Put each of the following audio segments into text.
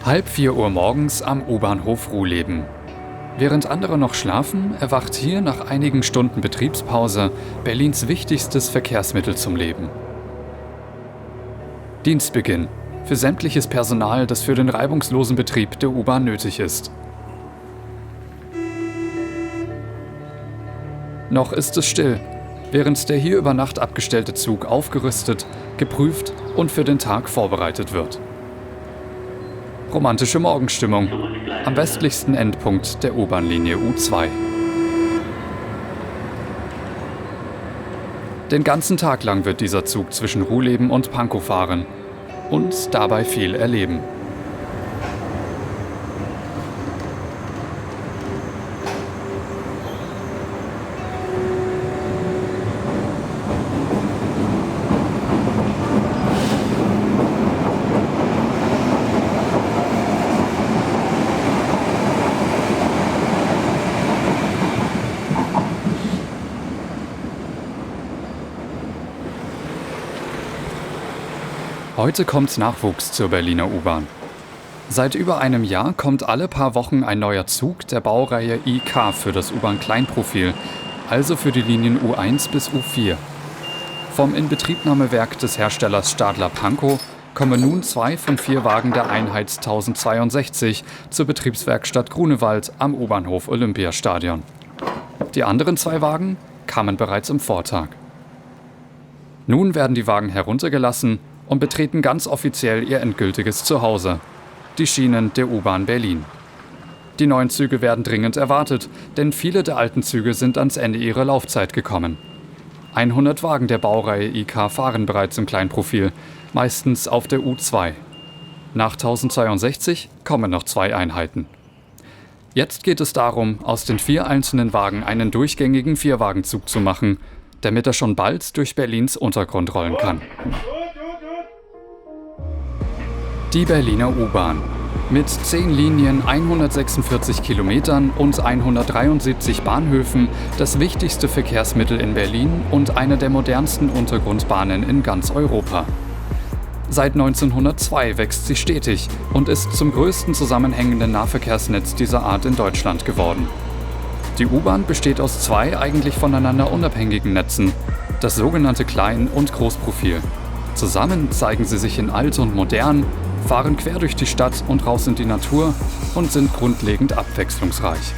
Halb 4 Uhr morgens am U-Bahnhof Ruhleben. Während andere noch schlafen, erwacht hier nach einigen Stunden Betriebspause Berlins wichtigstes Verkehrsmittel zum Leben. Dienstbeginn für sämtliches Personal, das für den reibungslosen Betrieb der U-Bahn nötig ist. Noch ist es still, während der hier über Nacht abgestellte Zug aufgerüstet, geprüft und für den Tag vorbereitet wird. Romantische Morgenstimmung am westlichsten Endpunkt der U-Bahn-Linie U2. Den ganzen Tag lang wird dieser Zug zwischen Ruhleben und Pankow fahren und dabei viel erleben. Heute kommt Nachwuchs zur Berliner U-Bahn. Seit über einem Jahr kommt alle paar Wochen ein neuer Zug der Baureihe IK für das U-Bahn-Kleinprofil, also für die Linien U1 bis U4. Vom Inbetriebnahmewerk des Herstellers Stadler Pankow kommen nun 2 von 4 Wagen der Einheit 1062 zur Betriebswerkstatt Grunewald am U-Bahnhof Olympiastadion. Die anderen 2 Wagen kamen bereits am Vortag. Nun werden die Wagen heruntergelassen und betreten ganz offiziell ihr endgültiges Zuhause, die Schienen der U-Bahn Berlin. Die neuen Züge werden dringend erwartet, denn viele der alten Züge sind ans Ende ihrer Laufzeit gekommen. 100 Wagen der Baureihe IK fahren bereits im Kleinprofil, meistens auf der U2. Nach 1062 kommen noch 2 Einheiten. Jetzt geht es darum, aus den 4 einzelnen Wagen einen durchgängigen 4-Wagenzug zu machen, damit er schon bald durch Berlins Untergrund rollen kann. Die Berliner U-Bahn. Mit 10 Linien, 146 Kilometern und 173 Bahnhöfen das wichtigste Verkehrsmittel in Berlin und eine der modernsten Untergrundbahnen in ganz Europa. Seit 1902 wächst sie stetig und ist zum größten zusammenhängenden Nahverkehrsnetz dieser Art in Deutschland geworden. Die U-Bahn besteht aus 2 eigentlich voneinander unabhängigen Netzen, das sogenannte Klein- und Großprofil. Zusammen zeigen sie sich in alt und modern, fahren quer durch die Stadt und raus in die Natur und sind grundlegend abwechslungsreich.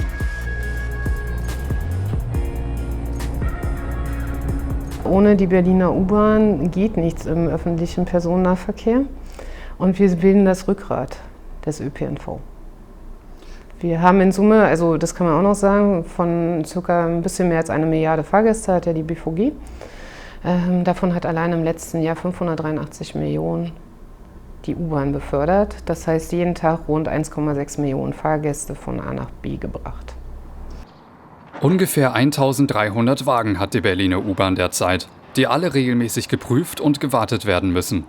Ohne die Berliner U-Bahn geht nichts im öffentlichen Personennahverkehr und wir bilden das Rückgrat des ÖPNV. Wir haben in Summe, also das kann man auch noch sagen, von ca. ein bisschen mehr als 1 Milliarde Fahrgäste hat ja die BVG. Davon hat allein im letzten Jahr 583 Millionen die U-Bahn befördert. Das heißt, jeden Tag rund 1,6 Millionen Fahrgäste von A nach B gebracht. Ungefähr 1300 Wagen hat die Berliner U-Bahn derzeit, die alle regelmäßig geprüft und gewartet werden müssen.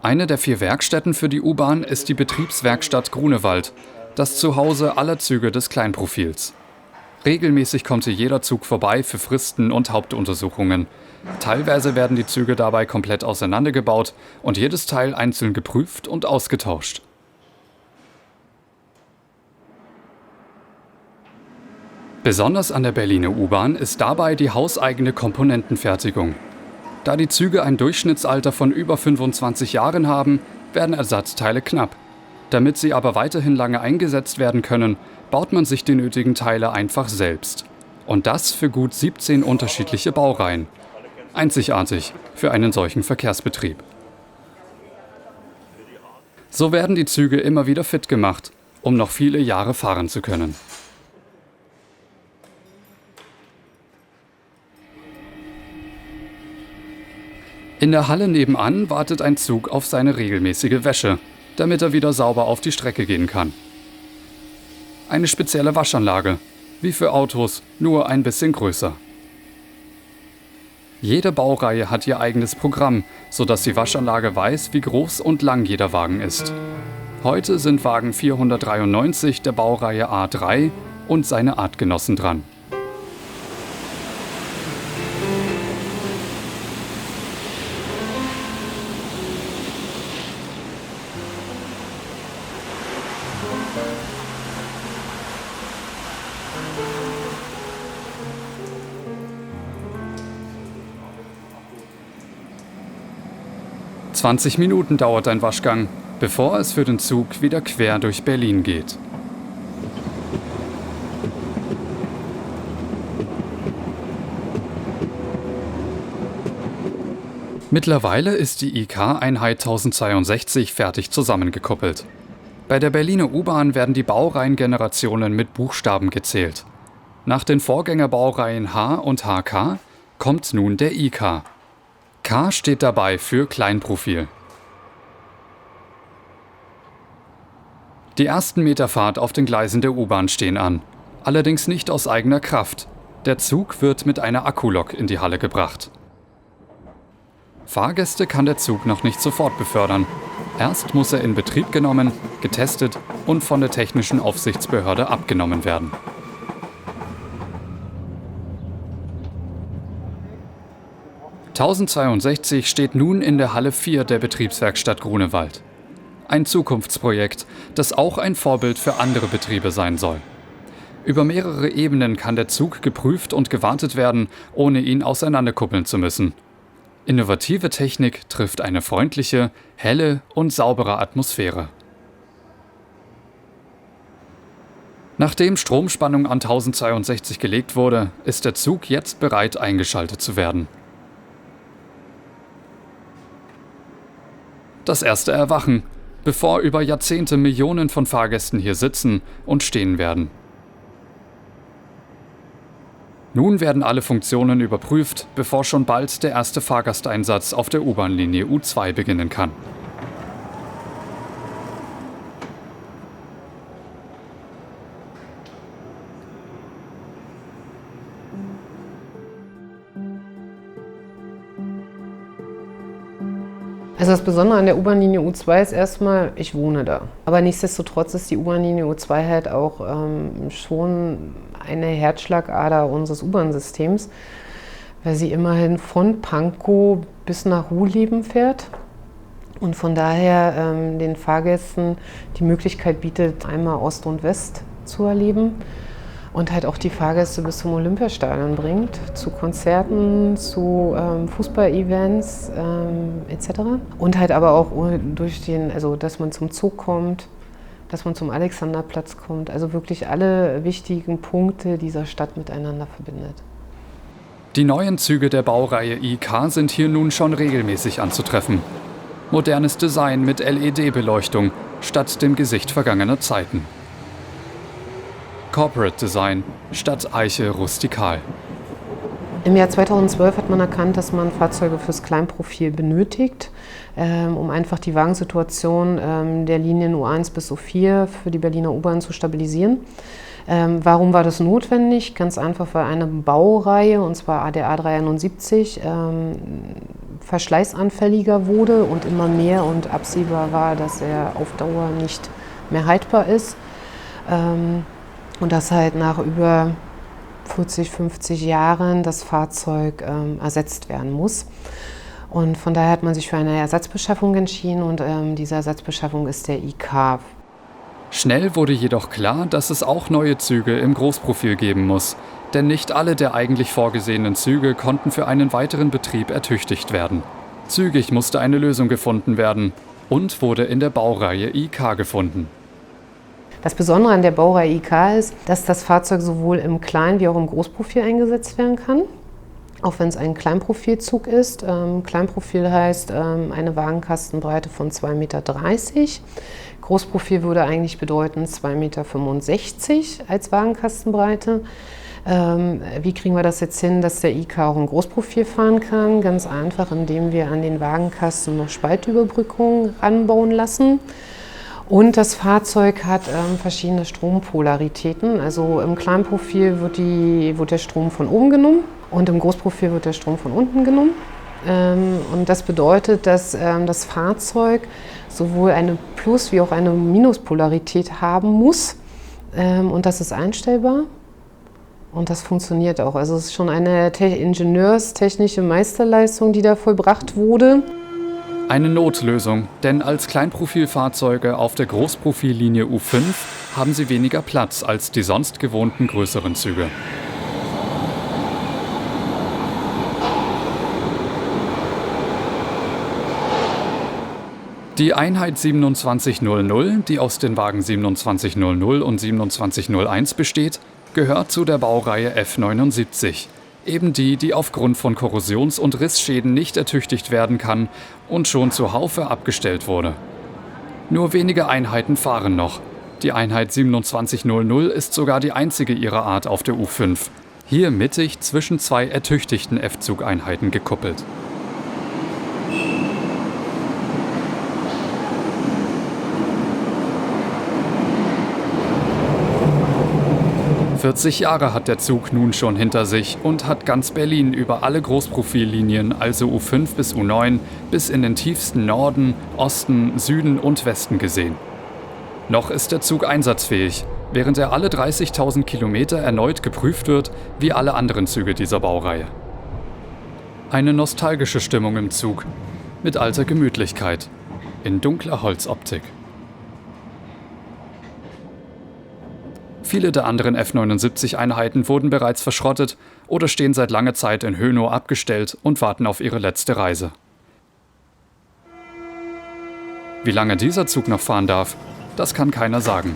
Eine der 4 Werkstätten für die U-Bahn ist die Betriebswerkstatt Grunewald, das Zuhause aller Züge des Kleinprofils. Regelmäßig kommt hier jeder Zug vorbei für Fristen und Hauptuntersuchungen. Teilweise werden die Züge dabei komplett auseinandergebaut und jedes Teil einzeln geprüft und ausgetauscht. Besonders an der Berliner U-Bahn ist dabei die hauseigene Komponentenfertigung. Da die Züge ein Durchschnittsalter von über 25 Jahren haben, werden Ersatzteile knapp. Damit sie aber weiterhin lange eingesetzt werden können, baut man sich die nötigen Teile einfach selbst. Und das für gut 17 unterschiedliche Baureihen. Einzigartig für einen solchen Verkehrsbetrieb. So werden die Züge immer wieder fit gemacht, um noch viele Jahre fahren zu können. In der Halle nebenan wartet ein Zug auf seine regelmäßige Wäsche, damit er wieder sauber auf die Strecke gehen kann. Eine spezielle Waschanlage, wie für Autos, nur ein bisschen größer. Jede Baureihe hat ihr eigenes Programm, sodass die Waschanlage weiß, wie groß und lang jeder Wagen ist. Heute sind Wagen 493 der Baureihe A3 und seine Artgenossen dran. 20 Minuten dauert ein Waschgang, bevor es für den Zug wieder quer durch Berlin geht. Mittlerweile ist die IK-Einheit 1062 fertig zusammengekuppelt. Bei der Berliner U-Bahn werden die Baureihengenerationen mit Buchstaben gezählt. Nach den Vorgängerbaureihen H und HK kommt nun der IK. K steht dabei für Kleinprofil. Die ersten Meter Fahrt auf den Gleisen der U-Bahn stehen an. Allerdings nicht aus eigener Kraft. Der Zug wird mit einer Akkulok in die Halle gebracht. Fahrgäste kann der Zug noch nicht sofort befördern. Erst muss er in Betrieb genommen, getestet und von der Technischen Aufsichtsbehörde abgenommen werden. (1062) steht nun in der Halle 4 der Betriebswerkstatt Grunewald. Ein Zukunftsprojekt, das auch ein Vorbild für andere Betriebe sein soll. Über mehrere Ebenen kann der Zug geprüft und gewartet werden, ohne ihn auseinanderkuppeln zu müssen. Innovative Technik trifft eine freundliche, helle und saubere Atmosphäre. Nachdem Stromspannung an 1062 gelegt wurde, ist der Zug jetzt bereit, eingeschaltet zu werden. Das erste Erwachen, bevor über Jahrzehnte Millionen von Fahrgästen hier sitzen und stehen werden. Nun werden alle Funktionen überprüft, bevor schon bald der erste Fahrgasteinsatz auf der U-Bahn-Linie U2 beginnen kann. Also das Besondere an der U-Bahn-Linie U2 ist erstmal, ich wohne da. Aber nichtsdestotrotz ist die U-Bahn-Linie U2 halt auch schon eine Herzschlagader unseres U-Bahn-Systems, weil sie immerhin von Pankow bis nach Ruhleben fährt und von daher den Fahrgästen die Möglichkeit bietet, einmal Ost und West zu erleben. Und halt auch die Fahrgäste bis zum Olympiastadion bringt, zu Konzerten, zu Fußball-Events etc. Und halt aber auch durch dass man zum Zug kommt, dass man zum Alexanderplatz kommt. Also wirklich alle wichtigen Punkte dieser Stadt miteinander verbindet. Die neuen Züge der Baureihe IK sind hier nun schon regelmäßig anzutreffen. Modernes Design mit LED-Beleuchtung statt dem Gesicht vergangener Zeiten. Corporate Design statt Eiche rustikal. Im Jahr 2012 hat man erkannt, dass man Fahrzeuge fürs Kleinprofil benötigt, um einfach die Wagensituation der Linien U1 bis U4 für die Berliner U-Bahn zu stabilisieren. Warum war das notwendig? Ganz einfach, weil eine Baureihe, und zwar der A371, verschleißanfälliger wurde und immer mehr und absehbar war, dass er auf Dauer nicht mehr haltbar ist. Und dass halt nach über 40, 50 Jahren das Fahrzeug ersetzt werden muss. Und von daher hat man sich für eine Ersatzbeschaffung entschieden und diese Ersatzbeschaffung ist der IK. Schnell wurde jedoch klar, dass es auch neue Züge im Großprofil geben muss, denn nicht alle der eigentlich vorgesehenen Züge konnten für einen weiteren Betrieb ertüchtigt werden. Zügig musste eine Lösung gefunden werden und wurde in der Baureihe IK gefunden. Das Besondere an der Baureihe IK ist, dass das Fahrzeug sowohl im Klein- wie auch im Großprofil eingesetzt werden kann, auch wenn es ein Kleinprofilzug ist. Kleinprofil heißt eine Wagenkastenbreite von 2,30 Meter. Großprofil würde eigentlich bedeuten 2,65 Meter als Wagenkastenbreite. Wie kriegen wir das jetzt hin, dass der IK auch im Großprofil fahren kann? Ganz einfach, indem wir an den Wagenkasten noch Spaltüberbrückungen ranbauen lassen. Und das Fahrzeug hat verschiedene Strompolaritäten. Also im Kleinprofil wird der Strom von oben genommen und im Großprofil wird der Strom von unten genommen. Und das bedeutet, dass das Fahrzeug sowohl eine Plus- wie auch eine Minuspolarität haben muss. Und das ist einstellbar. Und das funktioniert auch. Also es ist schon eine ingenieurstechnische Meisterleistung, die da vollbracht wurde. Eine Notlösung, denn als Kleinprofilfahrzeuge auf der Großprofillinie U5 haben sie weniger Platz als die sonst gewohnten größeren Züge. Die Einheit 2700, die aus den Wagen 2700 und 2701 besteht, gehört zu der Baureihe F79. Eben die, die aufgrund von Korrosions- und Rissschäden nicht ertüchtigt werden kann und schon zu Haufe abgestellt wurde. Nur wenige Einheiten fahren noch. Die Einheit 2700 ist sogar die einzige ihrer Art auf der U5. Hier mittig zwischen zwei ertüchtigten F-Zugeinheiten gekuppelt. ...40 Jahre hat der Zug nun schon hinter sich und hat ganz Berlin über alle Großprofillinien, also U5 bis U9, bis in den tiefsten Norden, Osten, Süden und Westen gesehen. Noch ist der Zug einsatzfähig, während er alle 30.000 Kilometer erneut geprüft wird, wie alle anderen Züge dieser Baureihe. Eine nostalgische Stimmung im Zug, mit alter Gemütlichkeit, in dunkler Holzoptik. Viele der anderen F79-Einheiten wurden bereits verschrottet oder stehen seit langer Zeit in Hönow abgestellt und warten auf ihre letzte Reise. Wie lange dieser Zug noch fahren darf, das kann keiner sagen.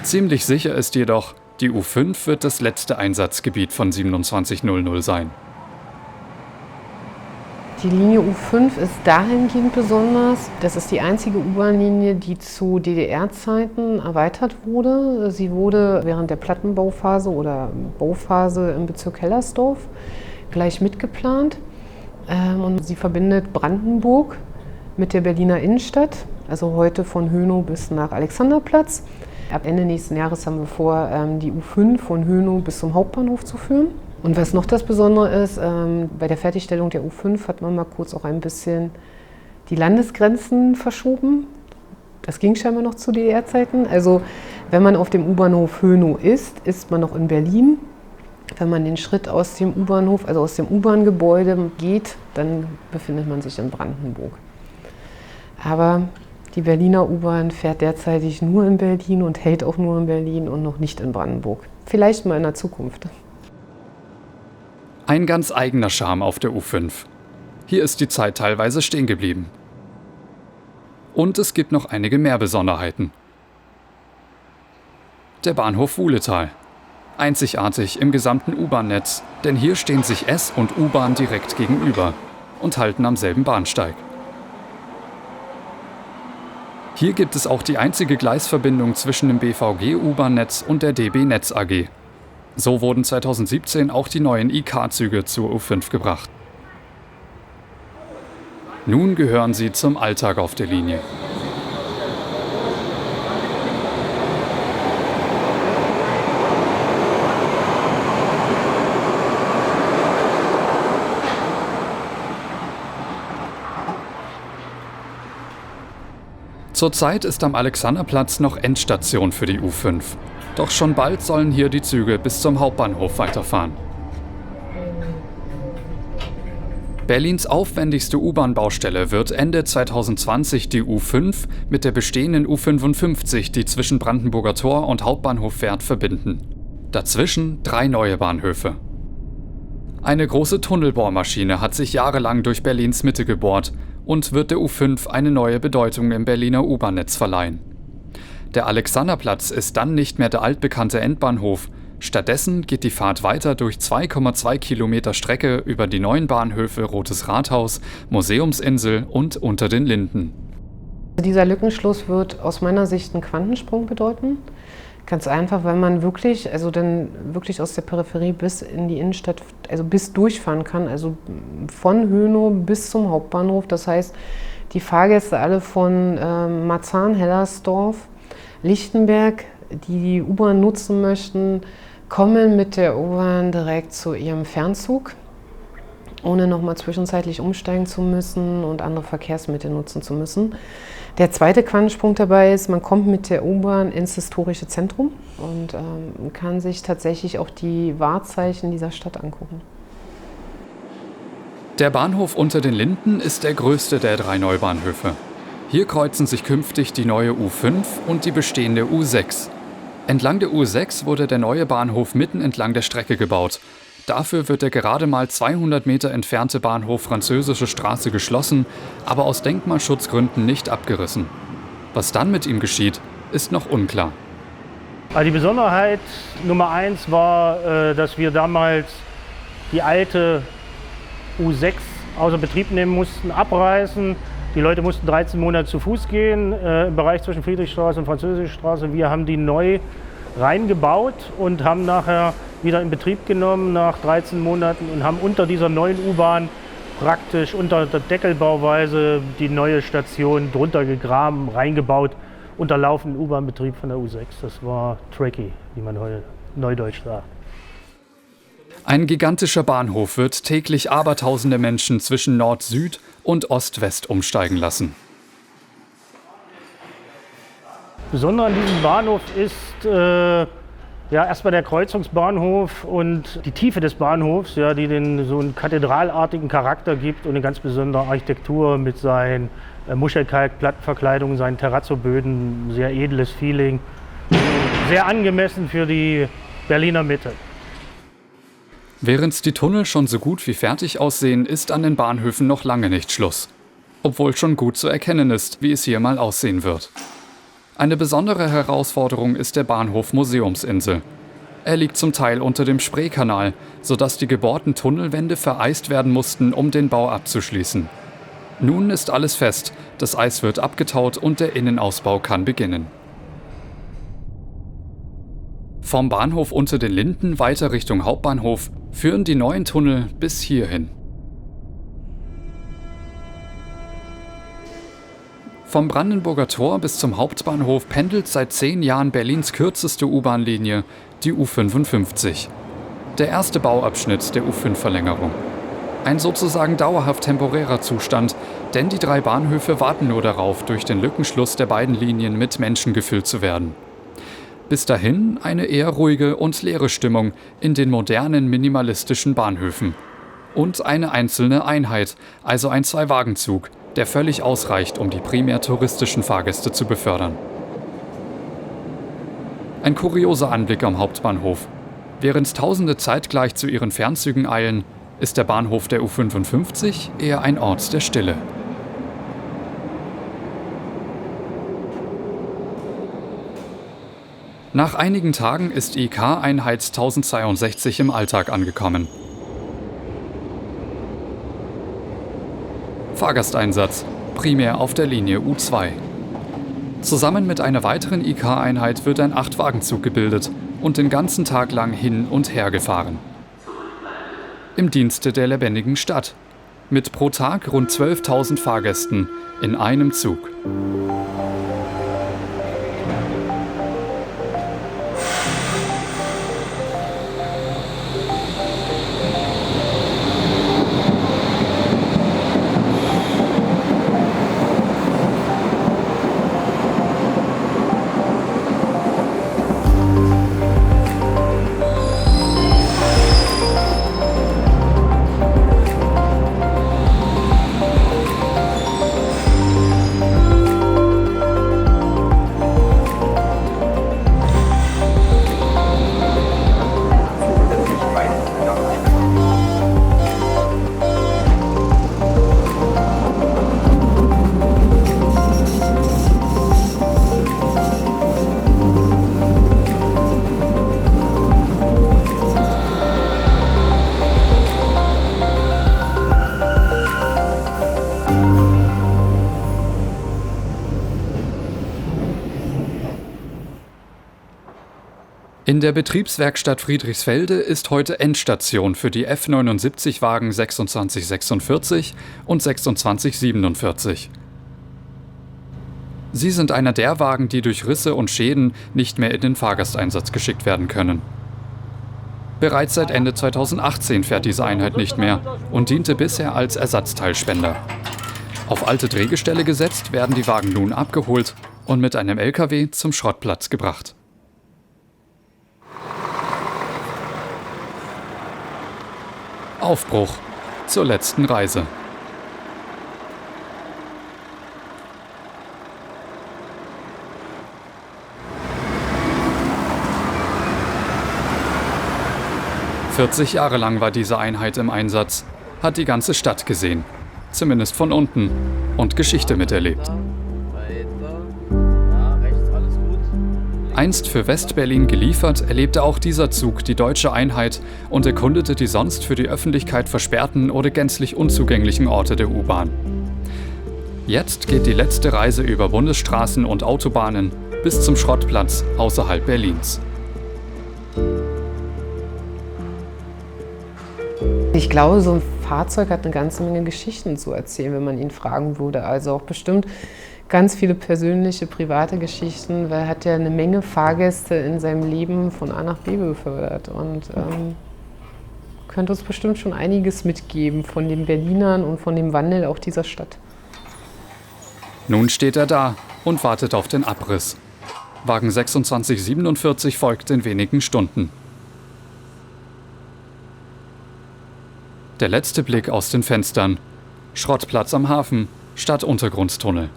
Ziemlich sicher ist jedoch, die U5 wird das letzte Einsatzgebiet von 2700 sein. Die Linie U5 ist dahingehend besonders, das ist die einzige U-Bahn-Linie, die zu DDR-Zeiten erweitert wurde. Sie wurde während der Plattenbauphase oder Bauphase im Bezirk Hellersdorf gleich mitgeplant. Und sie verbindet Brandenburg mit der Berliner Innenstadt, also heute von Hönow bis nach Alexanderplatz. Ab Ende nächsten Jahres haben wir vor, die U5 von Hönow bis zum Hauptbahnhof zu führen. Und was noch das Besondere ist, bei der Fertigstellung der U5 hat man mal kurz auch ein bisschen die Landesgrenzen verschoben. Das ging scheinbar noch zu DDR-Zeiten. Also wenn man auf dem U-Bahnhof Hönow ist man noch in Berlin. Wenn man den Schritt aus dem U-Bahnhof, also aus dem U-Bahn-Gebäude geht, dann befindet man sich in Brandenburg. Aber die Berliner U-Bahn fährt derzeitig nur in Berlin und hält auch nur in Berlin und noch nicht in Brandenburg. Vielleicht mal in der Zukunft. Ein ganz eigener Charme auf der U5. Hier ist die Zeit teilweise stehen geblieben. Und es gibt noch einige mehr Besonderheiten. Der Bahnhof Wuhletal. Einzigartig im gesamten U-Bahn-Netz, denn hier stehen sich S- und U-Bahn direkt gegenüber und halten am selben Bahnsteig. Hier gibt es auch die einzige Gleisverbindung zwischen dem BVG-U-Bahn-Netz und der DB Netz AG. So wurden 2017 auch die neuen IK-Züge zur U5 gebracht. Nun gehören sie zum Alltag auf der Linie. Zurzeit ist am Alexanderplatz noch Endstation für die U5. Doch schon bald sollen hier die Züge bis zum Hauptbahnhof weiterfahren. Berlins aufwendigste U-Bahn-Baustelle wird Ende 2020 die U5 mit der bestehenden U55, die zwischen Brandenburger Tor und Hauptbahnhof fährt, verbinden. Dazwischen 3 neue Bahnhöfe. Eine große Tunnelbohrmaschine hat sich jahrelang durch Berlins Mitte gebohrt und wird der U5 eine neue Bedeutung im Berliner U-Bahn-Netz verleihen. Der Alexanderplatz ist dann nicht mehr der altbekannte Endbahnhof. Stattdessen geht die Fahrt weiter durch 2,2 Kilometer Strecke über die neuen Bahnhöfe Rotes Rathaus, Museumsinsel und Unter den Linden. Dieser Lückenschluss wird aus meiner Sicht einen Quantensprung bedeuten. Ganz einfach, weil man wirklich aus der Peripherie bis in die Innenstadt, also bis durchfahren kann, also von Hönow bis zum Hauptbahnhof. Das heißt, die Fahrgäste alle von Marzahn, Hellersdorf, Lichtenberg, die die U-Bahn nutzen möchten, kommen mit der U-Bahn direkt zu ihrem Fernzug, ohne nochmal zwischenzeitlich umsteigen zu müssen und andere Verkehrsmittel nutzen zu müssen. Der zweite Quantensprung dabei ist, man kommt mit der U-Bahn ins historische Zentrum und kann sich tatsächlich auch die Wahrzeichen dieser Stadt angucken. Der Bahnhof Unter den Linden ist der größte der 3 Neubahnhöfe. Hier kreuzen sich künftig die neue U5 und die bestehende U6. Entlang der U6 wurde der neue Bahnhof mitten entlang der Strecke gebaut. Dafür wird der gerade mal 200 Meter entfernte Bahnhof Französische Straße geschlossen, aber aus Denkmalschutzgründen nicht abgerissen. Was dann mit ihm geschieht, ist noch unklar. Also die Besonderheit Nummer 1 war, dass wir damals die alte U6 außer Betrieb nehmen mussten, abreißen. Die Leute mussten 13 Monate zu Fuß gehen im Bereich zwischen Friedrichstraße und Französische Straße. Wir haben die neu reingebaut und haben nachher wieder in Betrieb genommen nach 13 Monaten und haben unter dieser neuen U-Bahn praktisch unter der Deckelbauweise die neue Station drunter gegraben, reingebaut, unter laufenden U-Bahn-Betrieb von der U6. Das war tricky, wie man heute neudeutsch sagt. Ein gigantischer Bahnhof wird täglich abertausende Menschen zwischen Nord-Süd und Ost-West umsteigen lassen. Besonders an diesem Bahnhof ist erstmal der Kreuzungsbahnhof und die Tiefe des Bahnhofs, ja, die den so einen kathedralartigen Charakter gibt und eine ganz besondere Architektur mit seinen Muschelkalk-Plattenverkleidungen, seinen Terrazzo-Böden, sehr edles Feeling, sehr angemessen für die Berliner Mitte. Während die Tunnel schon so gut wie fertig aussehen, ist an den Bahnhöfen noch lange nicht Schluss. Obwohl schon gut zu erkennen ist, wie es hier mal aussehen wird. Eine besondere Herausforderung ist der Bahnhof Museumsinsel. Er liegt zum Teil unter dem Spreekanal, sodass die gebohrten Tunnelwände vereist werden mussten, um den Bau abzuschließen. Nun ist alles fest, das Eis wird abgetaut und der Innenausbau kann beginnen. Vom Bahnhof Unter den Linden weiter Richtung Hauptbahnhof führen die neuen Tunnel bis hierhin. Vom Brandenburger Tor bis zum Hauptbahnhof pendelt seit 10 Jahren Berlins kürzeste U-Bahn-Linie, die U55. Der erste Bauabschnitt der U5-Verlängerung. Ein sozusagen dauerhaft temporärer Zustand, denn die 3 Bahnhöfe warten nur darauf, durch den Lückenschluss der beiden Linien mit Menschen gefüllt zu werden. Bis dahin eine eher ruhige und leere Stimmung in den modernen minimalistischen Bahnhöfen. Und eine einzelne Einheit, also ein 2-Wagenzug, der völlig ausreicht, um die primär touristischen Fahrgäste zu befördern. Ein kurioser Anblick am Hauptbahnhof. Während Tausende zeitgleich zu ihren Fernzügen eilen, ist der Bahnhof der U55 eher ein Ort der Stille. Nach einigen Tagen ist IK-Einheit 1062 im Alltag angekommen. Fahrgasteinsatz, primär auf der Linie U2. Zusammen mit einer weiteren IK-Einheit wird ein 8-Wagenzug gebildet und den ganzen Tag lang hin und her gefahren. Im Dienste der lebendigen Stadt, mit pro Tag rund 12.000 Fahrgästen in einem Zug. In der Betriebswerkstatt Friedrichsfelde ist heute Endstation für die F79-Wagen 2646 und 2647. Sie sind einer der Wagen, die durch Risse und Schäden nicht mehr in den Fahrgasteinsatz geschickt werden können. Bereits seit Ende 2018 fährt diese Einheit nicht mehr und diente bisher als Ersatzteilspender. Auf alte Drehgestelle gesetzt, werden die Wagen nun abgeholt und mit einem LKW zum Schrottplatz gebracht. Aufbruch. zur letzten Reise. ...40 Jahre lang war diese Einheit im Einsatz, hat die ganze Stadt gesehen, zumindest von unten, und Geschichte miterlebt. Einst für West-Berlin geliefert, erlebte auch dieser Zug die deutsche Einheit und erkundete die sonst für die Öffentlichkeit versperrten oder gänzlich unzugänglichen Orte der U-Bahn. Jetzt geht die letzte Reise über Bundesstraßen und Autobahnen bis zum Schrottplatz außerhalb Berlins. Ich glaube, so ein Fahrzeug hat eine ganze Menge Geschichten zu erzählen, wenn man ihn fragen würde. Also auch bestimmt ganz viele persönliche, private Geschichten, weil er hat ja eine Menge Fahrgäste in seinem Leben von A nach B befördert und könnte uns bestimmt schon einiges mitgeben von den Berlinern und von dem Wandel auch dieser Stadt. Nun steht er da und wartet auf den Abriss. Wagen 2647 folgt in wenigen Stunden. Der letzte Blick aus den Fenstern. Schrottplatz am Hafen, Stadtuntergrundtunnel.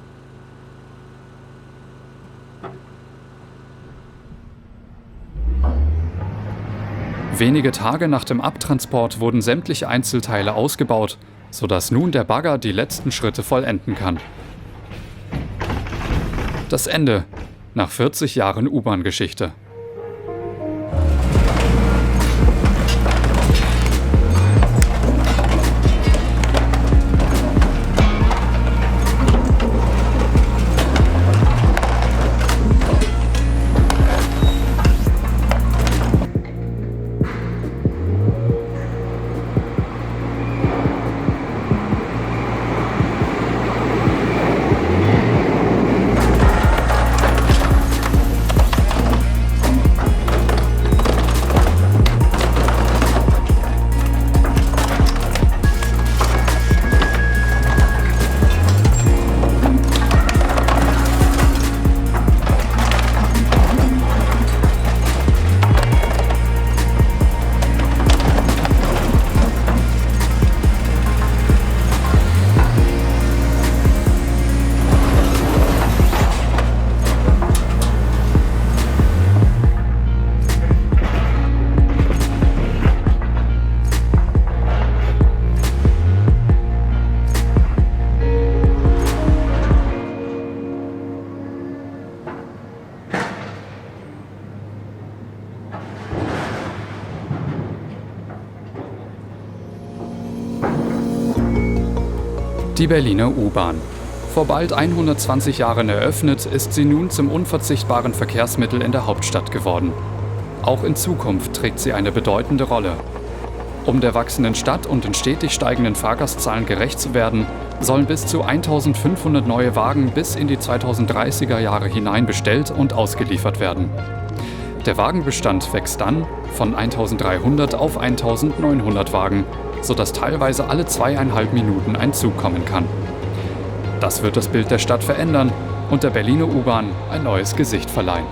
Wenige Tage nach dem Abtransport wurden sämtliche Einzelteile ausgebaut, sodass nun der Bagger die letzten Schritte vollenden kann. Das Ende nach 40 Jahren U-Bahn-Geschichte. Die Berliner U-Bahn. Vor bald 120 Jahren eröffnet, ist sie nun zum unverzichtbaren Verkehrsmittel in der Hauptstadt geworden. Auch in Zukunft trägt sie eine bedeutende Rolle. Um der wachsenden Stadt und den stetig steigenden Fahrgastzahlen gerecht zu werden, sollen bis zu 1500 neue Wagen bis in die 2030er Jahre hinein bestellt und ausgeliefert werden. Der Wagenbestand wächst dann von 1300 auf 1900 Wagen, sodass teilweise alle 2,5 Minuten ein Zug kommen kann. Das wird das Bild der Stadt verändern und der Berliner U-Bahn ein neues Gesicht verleihen.